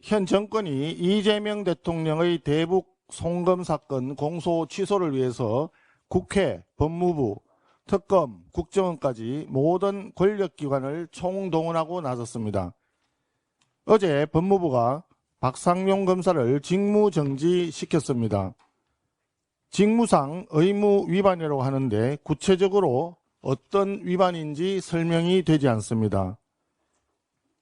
현 정권이 이재명 대통령의 대북 송금 사건 공소 취소를 위해서 국회, 법무부, 특검, 국정원까지 모든 권력기관을 총동원하고 나섰습니다. 어제 법무부가 박상용 검사를 직무정지시켰습니다. 직무상 의무 위반이라고 하는데 구체적으로 어떤 위반인지 설명이 되지 않습니다.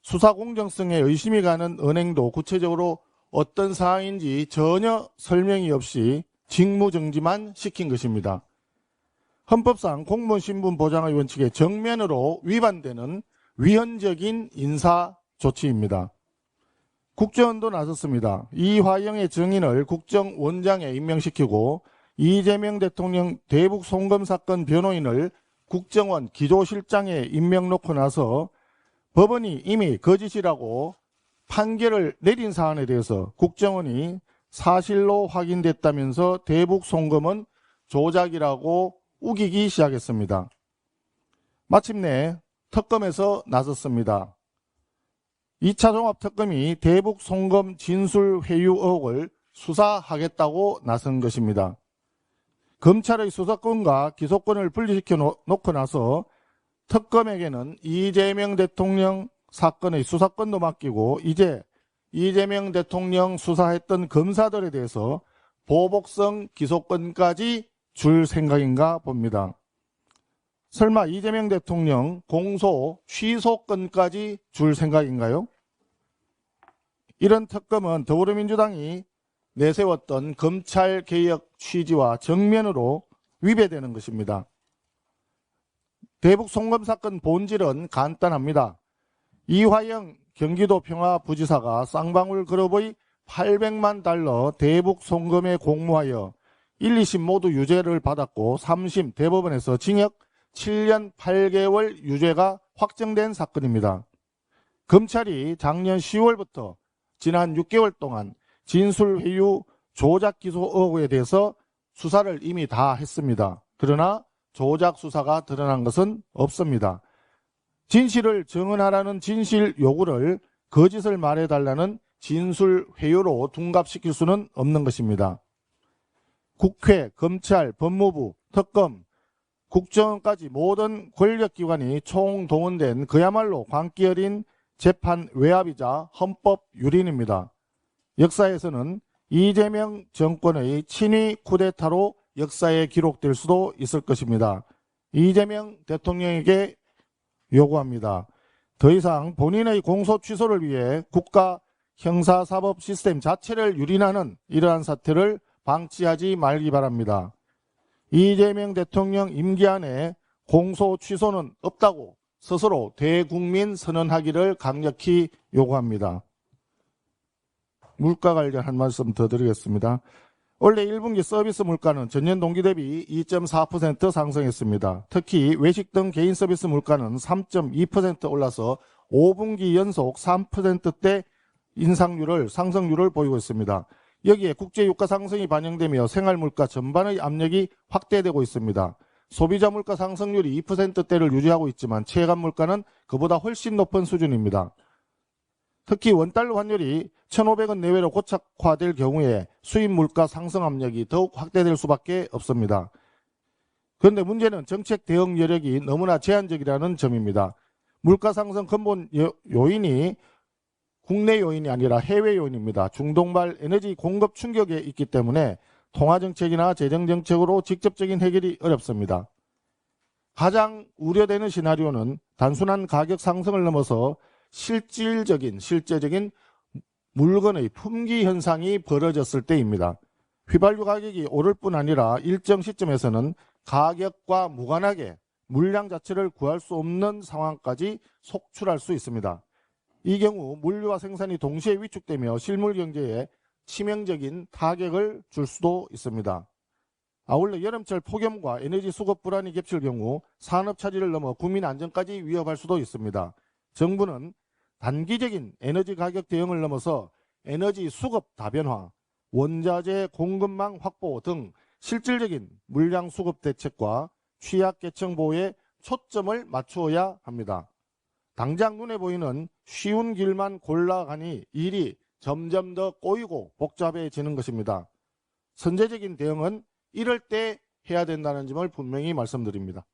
수사 공정성에 의심이 가는 은행도 구체적으로 어떤 사항인지 전혀 설명이 없이 직무정지만 시킨 것입니다. 헌법상 공무원 신분 보장의 원칙에 정면으로 위반되는 위헌적인 인사 조치입니다. 국정원도 나섰습니다. 이화영의 증인을 국정원장에 임명시키고 이재명 대통령 대북 송금 사건 변호인을 국정원 기조실장에 임명 놓고 나서 법원이 이미 거짓이라고 판결을 내린 사안에 대해서 국정원이 사실로 확인됐다면서 대북 송금은 조작이라고 우기기 시작했습니다. 마침내 특검에서 나섰습니다. 2차 종합특검이 대북 송금 진술 회유 의혹을 수사하겠다고 나선 것입니다. 검찰의 수사권과 기소권을 분리시켜 놓고 나서 특검에게는 이재명 대통령 사건의 수사권도 맡기고 이제 이재명 대통령 수사했던 검사들에 대해서 보복성 기소권까지 줄 생각인가 봅니다. 설마 이재명 대통령 공소 취소권까지 줄 생각인가요? 이런 특검은 더불어민주당이 내세웠던 검찰개혁 취지와 정면으로 위배되는 것입니다. 대북 송금 사건 본질은 간단합니다. 이화영 경기도 평화부지사가 쌍방울 그룹의 800만 달러 대북 송금에 공모하여 1, 2심 모두 유죄를 받았고 3심 대법원에서 징역 7년 8개월 유죄가 확정된 사건입니다. 검찰이 작년 10월부터 지난 6개월 동안 진술회유 조작 기소 의혹에 대해서 수사를 이미 다 했습니다. 그러나 조작 수사가 드러난 것은 없습니다. 진실을 증언하라는 진실 요구를 거짓을 말해달라는 진술회유로 둔갑시킬 수는 없는 것입니다. 국회, 검찰, 법무부, 특검, 국정원까지 모든 권력기관이 총동원된 그야말로 광기 어린 재판 외압이자 헌법 유린입니다. 역사에서는 이재명 정권의 친위 쿠데타로 역사에 기록될 수도 있을 것입니다. 이재명 대통령에게 요구합니다. 더 이상 본인의 공소 취소를 위해 국가 형사사법 시스템 자체를 유린하는 이러한 사태를 방치하지 말기 바랍니다. 이재명 대통령 임기 안에 공소 취소는 없다고 스스로 대국민 선언하기를 강력히 요구합니다. 물가 관련 한 말씀 더 드리겠습니다. 올해 1분기 서비스 물가는 전년 동기 대비 2.4% 상승했습니다. 특히 외식 등 개인 서비스 물가는 3.2% 올라서 5분기 연속 3%대 상승률을 보이고 있습니다. 여기에 국제유가 상승이 반영되며 생활물가 전반의 압력이 확대되고 있습니다. 소비자 물가 상승률이 2%대를 유지하고 있지만 체감 물가는 그보다 훨씬 높은 수준입니다. 특히 원달러 환율이 1,500원 내외로 고착화될 경우에 수입 물가 상승 압력이 더욱 확대될 수밖에 없습니다. 그런데 문제는 정책 대응 여력이 너무나 제한적이라는 점입니다. 물가 상승 근본 요인이 국내 요인이 아니라 해외 요인입니다. 중동발 에너지 공급 충격에 있기 때문에 통화정책이나 재정정책으로 직접적인 해결이 어렵습니다. 가장 우려되는 시나리오는 단순한 가격 상승을 넘어서 실제적인 물건의 품귀 현상이 벌어졌을 때입니다. 휘발유 가격이 오를 뿐 아니라 일정 시점에서는 가격과 무관하게 물량 자체를 구할 수 없는 상황까지 속출할 수 있습니다. 이 경우 물류와 생산이 동시에 위축되며 실물 경제에 치명적인 타격을 줄 수도 있습니다. 아울러 여름철 폭염과 에너지 수급 불안이 겹칠 경우 산업 차질을 넘어 국민 안전까지 위협할 수도 있습니다. 정부는 단기적인 에너지 가격 대응을 넘어서 에너지 수급 다변화, 원자재 공급망 확보 등 실질적인 물량 수급 대책과 취약계층 보호에 초점을 맞추어야 합니다. 당장 눈에 보이는 쉬운 길만 골라가니 일이 점점 더 꼬이고 복잡해지는 것입니다. 선제적인 대응은 이럴 때 해야 된다는 점을 분명히 말씀드립니다.